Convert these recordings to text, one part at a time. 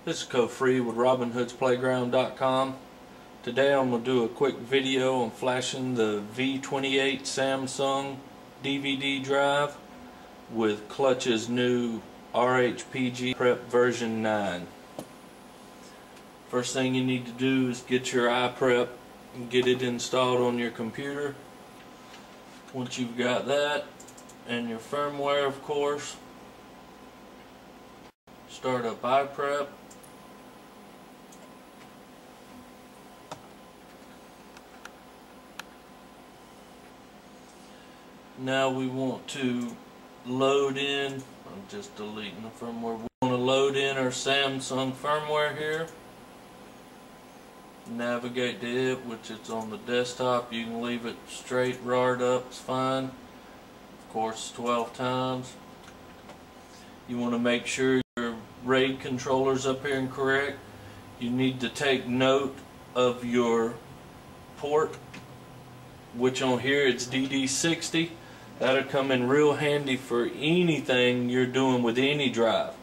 This is Code Free with RobinHoodsPlayground.com. Today I'm going to do a quick video on flashing the V28 Samsung DVD drive with Clutch's new RHPG Iprep version 9. First thing you need to do is get your Iprep and get it installed on your computer. Once you've got that and your firmware, of course, start up Iprep. Now we want to load in, I'm just deleting the firmware. We want to load in our Samsung firmware here. Navigate to it, which is on the desktop. You can leave it straight, roared up, it's fine. Of course, 12 times. You want to make sure your RAID controller's up here and correct. You need to take note of your port, which on here it's DD60. That'll come in real handy for anything you're doing with any drive.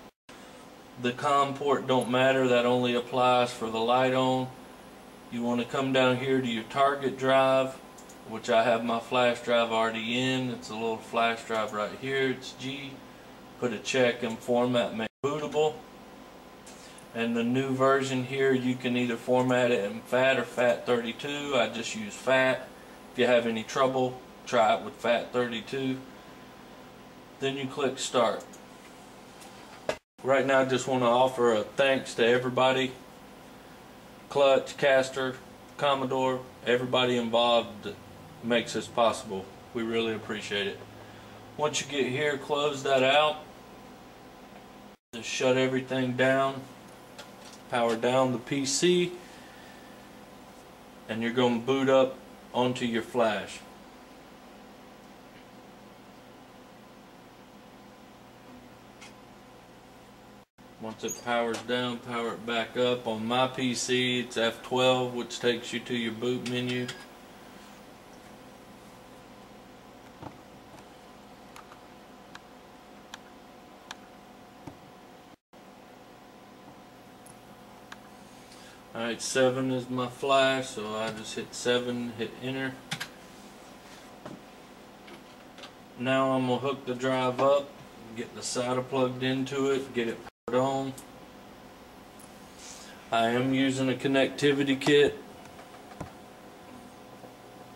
The COM port don't matter, that only applies for the light on. You want to come down here to your target drive, which I have my flash drive already in. It's a little flash drive right here, it's G. Put a check and format make bootable. And the new version here, you can either format it in FAT or FAT32. I just use FAT. If you have any trouble, try it with FAT32. Then you click start. Right now I just want to offer a thanks to everybody, Clutch, Caster, Commodore, everybody involved that makes this possible. We really appreciate it. Once you get here, close that out. Just shut everything down. Power down the PC. And you're going to boot up onto your flash. Once it powers down, power it back up. On my PC, it's F12, which takes you to your boot menu. Alright, 7 is my flash, so I just hit 7, hit enter. Now I'm going to hook the drive up, get the SATA plugged into it, get it powered on. I am using a connectivity kit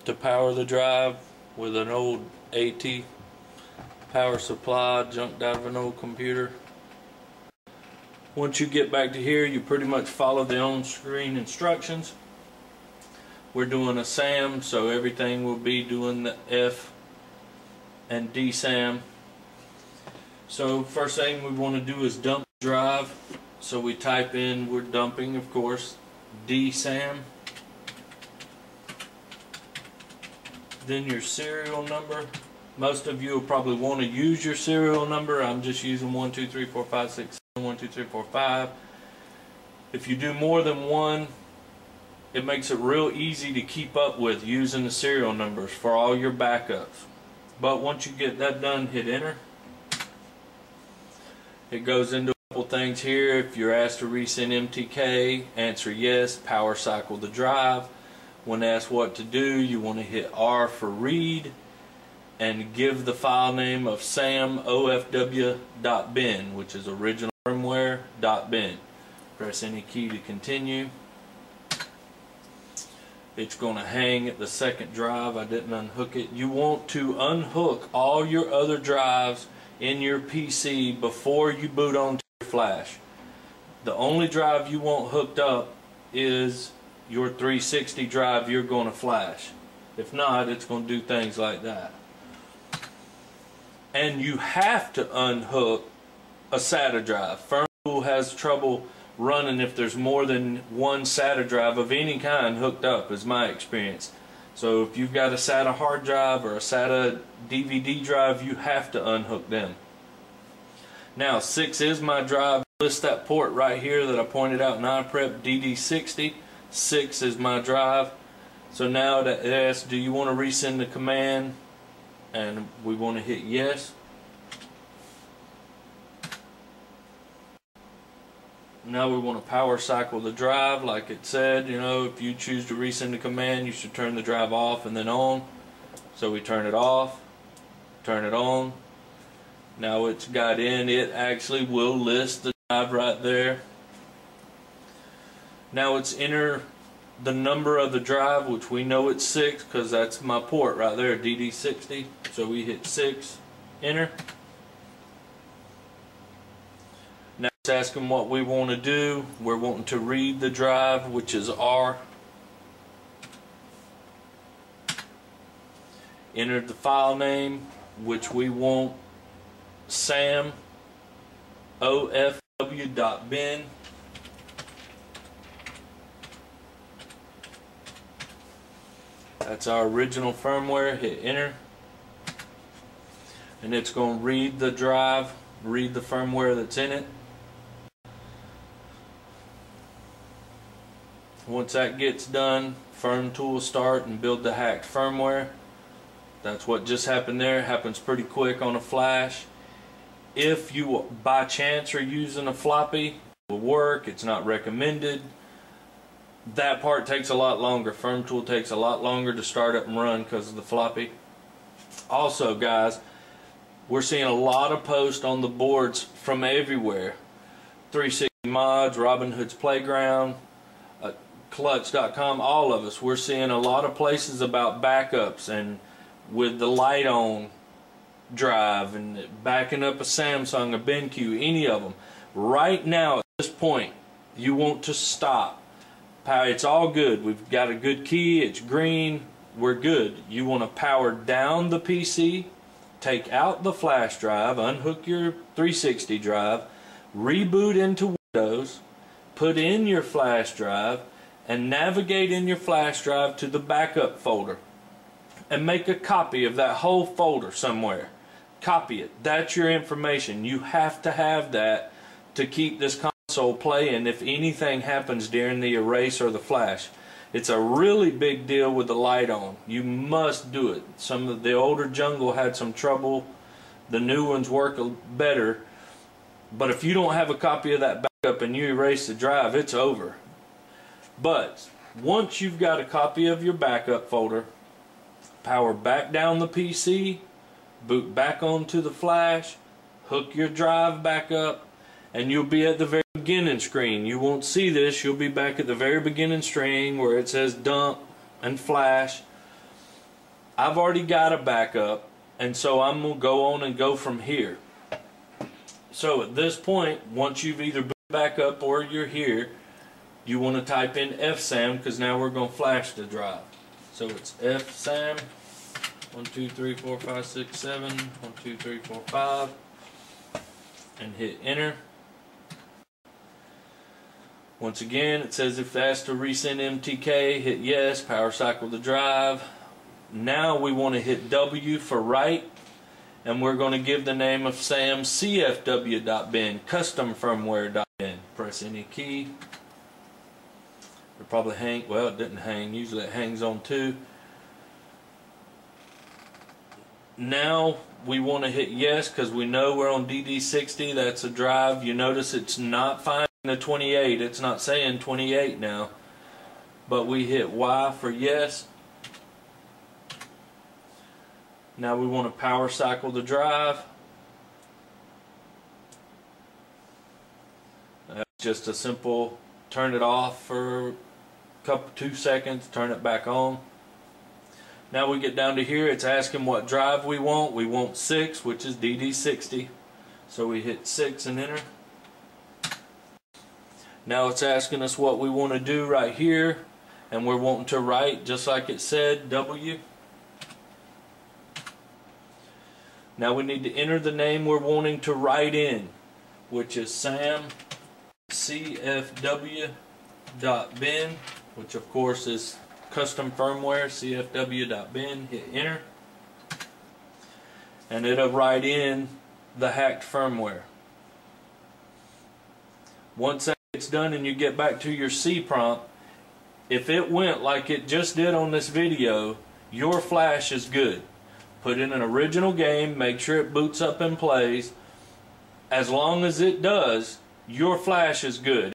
to power the drive with an old AT power supply junked out of an old computer. Once you get back to here, you pretty much follow the on-screen instructions. We're doing a SAM, so everything will be doing the F and D SAM. So first thing we want to do is dump the drive. So we type in, we're dumping, of course, D SAM. Then your serial number. Most of you will probably want to use your serial number. I'm just using 1, 2, 3, 4, 5, 6, 7, 1, 2, 3, 4, 5. If you do more than one, it makes it real easy to keep up with using the serial numbers for all your backups. But once you get that done, hit enter. It goes into a couple things here. If you're asked to resend MTK, answer yes, power cycle the drive. When asked what to do, you want to hit R for read and give the file name of samofw.bin, which is original firmware.bin. Press any key to continue. It's going to hang at the second drive. I didn't unhook it. You want to unhook all your other drives in your PC before you boot onto your flash. The only drive you want hooked up is your 360 drive you're going to flash. If not, it's going to do things like that. And you have to unhook a SATA drive. Firmware has trouble running if there's more than one SATA drive of any kind hooked up, is my experience. So if you've got a SATA hard drive or a SATA DVD drive, you have to unhook them. Now 6 is my drive. List that port right here that I pointed out in Iprep, DD60. 6 is my drive. So now it asks, do you want to resend the command? And we want to hit yes. Now we want to power cycle the drive. Like it said, you know, if you choose to resend a command, you should turn the drive off and then on. So we turn it off, turn it on. Now it's got in, it actually will list the drive right there. Now it's enter the number of the drive, which we know it's 6 because that's my port right there, DD60. So we hit 6, enter. Now it's asking what we want to do. We're wanting to read the drive, which is R. Enter the file name, which we want sam ofw.bin. That's our original firmware. Hit enter, and it's going to read the drive, read the firmware that's in it. Once that gets done, firm tool start and build the hacked firmware. That's what just happened there. It happens pretty quick on a flash. If you by chance are using a floppy, it will work. It's not recommended. That part takes a lot longer. Firm tool takes a lot longer to start up and run because of the floppy. Also, guys, we're seeing a lot of posts on the boards from everywhere. 360 Mods, Robin Hood's Playground, Clutch.com, all of us. We're seeing a lot of places about backups and with the light on drive and backing up a Samsung, a BenQ, any of them. Right now at this point, you want to stop. It's all good. We've got a good key. It's green. We're good. You want to power down the PC, take out the flash drive, unhook your 360 drive, reboot into Windows, put in your flash drive, and navigate in your flash drive to the backup folder. And make a copy of that whole folder somewhere. Copy it. That's your information. You have to have that to keep this console playing if anything happens during the erase or the flash. It's a really big deal with the light on. You must do it. Some of the older Jungle had some trouble. The new ones work better. But if you don't have a copy of that backup and you erase the drive, it's over. But once you've got a copy of your backup folder, power back down the PC, boot back onto the flash, hook your drive back up, and you'll be at the very beginning screen. You won't see this. You'll be back at the very beginning screen where it says dump and flash. I've already got a backup, and so I'm going to go on and go from here. So at this point, once you've either booted back up or you're here, you want to type in fsam because now we're going to flash the drive. So it's fsam 1 2 3 4 5 6 7 1 2 3 4 5 and hit enter. Once again, it says if asked to resend MTK, hit yes, power cycle the drive. Now we want to hit W for write, and we're going to give the name of SAM cfw.bin, custom firmware.bin. Press any key. It probably hang, well, it didn't hang. Usually it hangs on too. Now we want to hit yes because we know we're on DD60. That's a drive. You notice it's not finding the 28. It's not saying 28 now. But we hit Y for yes. Now we want to power cycle the drive. That's just a simple turn it off for 2 seconds, turn it back on. Now we get down to here, it's asking what drive we want. We want 6, which is DD60. So we hit 6 and enter. Now it's asking us what we want to do right here, and we're wanting to write, just like it said, W. Now we need to enter the name we're wanting to write in, which is SAM cfw.bin, which of course is custom firmware, cfw.bin. Hit enter, and it'll write in the hacked firmware. Once that gets done and you get back to your C prompt, if it went like it just did on this video, your flash is good. Put in an original game, make sure it boots up and plays. As long as it does, your flash is good.